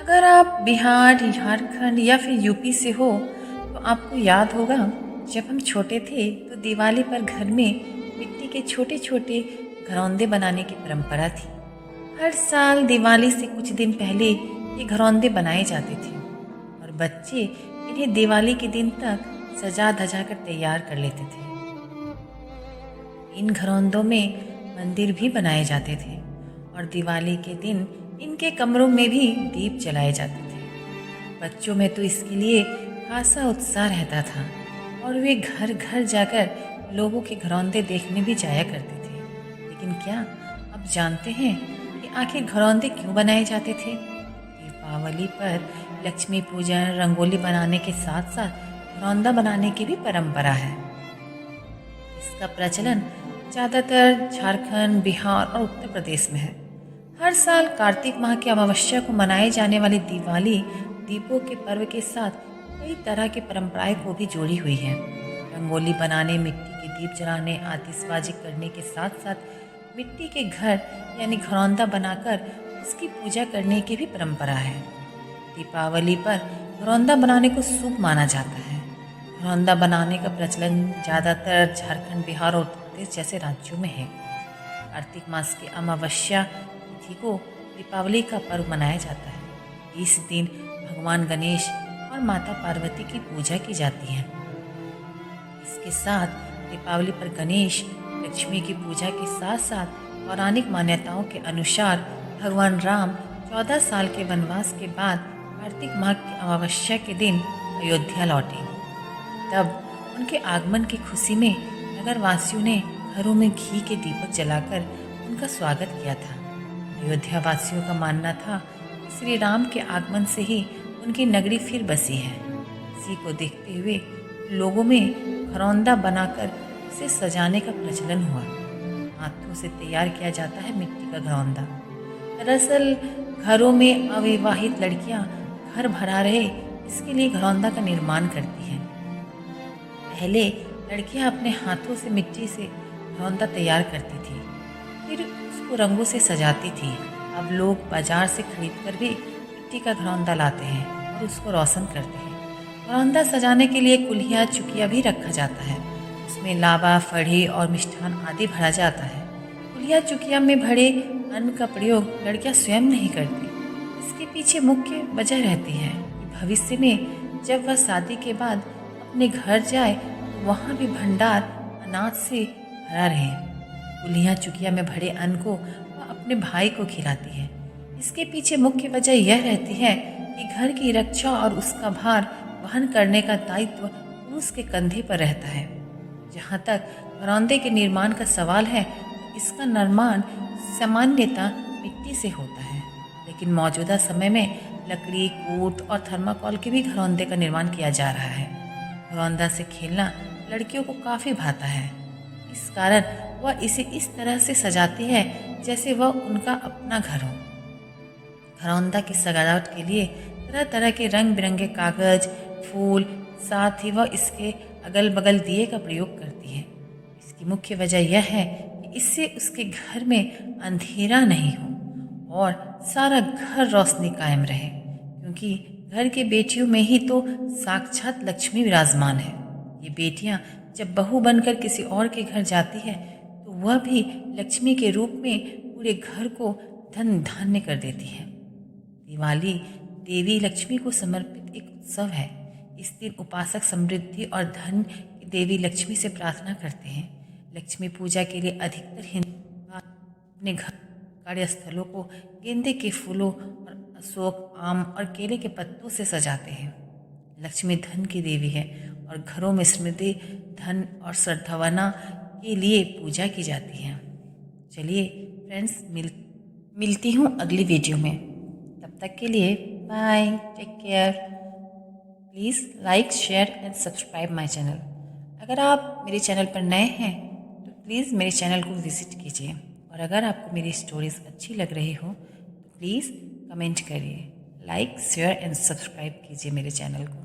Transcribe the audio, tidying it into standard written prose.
अगर आप बिहार, झारखंड या फिर यूपी से हो तो आपको याद होगा, जब हम छोटे थे तो दिवाली पर घर में मिट्टी के छोटे छोटे घरौंदे बनाने की परंपरा थी। हर साल दिवाली से कुछ दिन पहले ये घरौंदे बनाए जाते थे और बच्चे इन्हें दिवाली के दिन तक सजा धजा कर तैयार कर लेते थे। इन घरौंदों में मंदिर भी बनाए जाते थे और दिवाली के दिन इनके कमरों में भी दीप जलाए जाते थे। बच्चों में तो इसके लिए खासा उत्साह रहता था और वे घर घर जाकर लोगों के घरौंदे देखने भी जाया करते थे। लेकिन क्या आप जानते हैं कि आखिर घरौंदे क्यों बनाए जाते थे? दीपावली पर लक्ष्मी पूजन, रंगोली बनाने के साथ साथ घरौंदा बनाने की भी परंपरा है। इसका प्रचलन ज़्यादातर झारखंड, बिहार और उत्तर प्रदेश में है। हर साल कार्तिक माह की अमावस्या को मनाए जाने वाली दिवाली दीपों के पर्व के साथ कई तरह की परंपराएं को भी जोड़ी हुई है। रंगोली बनाने, मिट्टी के दीप जलाने, आतिशबाजी करने के साथ साथ मिट्टी के घर यानी घरौंदा बनाकर उसकी पूजा करने की भी परंपरा है। दीपावली पर घरौंदा बनाने को शुभ माना जाता है। घरौंदा बनाने का प्रचलन ज़्यादातर झारखंड, बिहार और उत्तर प्रदेश जैसे राज्यों में है। कार्तिक मास की अमावस्या तिथि को दीपावली का पर्व मनाया जाता है। इस दिन भगवान गणेश और माता पार्वती की पूजा की जाती है। इसके साथ दीपावली पर गणेश, लक्ष्मी की पूजा के साथ साथ पौराणिक मान्यताओं के अनुसार भगवान राम 14 साल के वनवास के बाद कार्तिक माह की अमावस्या के दिन अयोध्या लौटे। तब उनके आगमन की खुशी में नगरवासियों ने घरों में घी के दीपक जलाकर उनका स्वागत किया था। अयोध्या वासियों का मानना था कि श्री राम के आगमन से ही उनकी नगरी फिर बसी है। इसी को देखते हुए लोगों में घरौंदा बनाकर उसे सजाने का प्रचलन हुआ। हाथों से तैयार किया जाता है मिट्टी का घरौंदा। दरअसल घरों में अविवाहित लड़कियां घर भरा रहे, इसके लिए घरौंदा का निर्माण करती हैं। पहले लड़कियां अपने हाथों से मिट्टी से घरौंदा तैयार करती थी, फिर उसको रंगों से सजाती थी। अब लोग बाजार से खरीदकर भी मिट्टी का घरौंदा लाते हैं और उसको रोशन करते हैं। घरौंदा सजाने के लिए कुल्हिया, चुकिया भी रखा जाता है। उसमें लावा, फड़ी और मिष्ठान आदि भरा जाता है। कुल्हिया, चुकिया में भरे अन्न का प्रयोग लड़कियां स्वयं नहीं करती। इसके पीछे मुख्य वजह रहती है कि भविष्य में जब वह शादी के बाद अपने घर जाए तो वहाँ भी भंडार अनाज से भरा रहे। कुल्हिया, चुकिया में भरे अन्न को वह अपने भाई को खिलाती है। इसके पीछे मुख्य वजह यह रहती है कि घर की रक्षा और उसका भार वहन करने का दायित्व पुरुष के कंधे पर रहता है। जहाँ तक घरौंदे के निर्माण का सवाल है, तो इसका निर्माण सामान्यतः मिट्टी से होता है, लेकिन मौजूदा समय में लकड़ी, कूट और थर्माकोल के भी घरौंदे का निर्माण किया जा रहा है। घरौंदा से खेलना लड़कियों को काफ़ी भाता है। इस कारण वह इसे इस तरह से सजाती है जैसे वह उनका अपना घर हो। घरौंदा की सजावट के लिए तरह तरह के रंग बिरंगे कागज, फूल, साथ ही वह इसके अगल बगल दिए का प्रयोग करती है। इसकी मुख्य वजह यह है कि इससे उसके घर में अंधेरा नहीं हो और सारा घर रोशनी कायम रहे, क्योंकि घर के बेटियों में ही तो साक्षात लक्ष्मी विराजमान है। ये बेटियां जब बहू बनकर किसी और के घर जाती है तो वह भी लक्ष्मी के रूप में पूरे घर को धन धान्य कर देती है। दिवाली देवी लक्ष्मी को समर्पित एक उत्सव है। इस दिन उपासक समृद्धि और धन की देवी लक्ष्मी से प्रार्थना करते हैं। लक्ष्मी पूजा के लिए अधिकतर हिंदू अपने घर, कार्यस्थलों को गेंदे के फूलों और अशोक, आम और केले के पत्तों से सजाते हैं। लक्ष्मी धन की देवी है और घरों में समृद्धि, धन और सद्भावना के लिए पूजा की जाती है। चलिए फ्रेंड्स, मिलती हूँ अगली वीडियो में। तब तक के लिए bye, take care. Please like, share and subscribe my channel. अगर आप मेरे चैनल पर नए हैं तो प्लीज़ मेरे चैनल को विज़िट कीजिए, और अगर आपको मेरी स्टोरीज़ अच्छी लग रही हो तो प्लीज़ कमेंट करिए, लाइक, शेयर एंड सब्सक्राइब कीजिए मेरे चैनल को।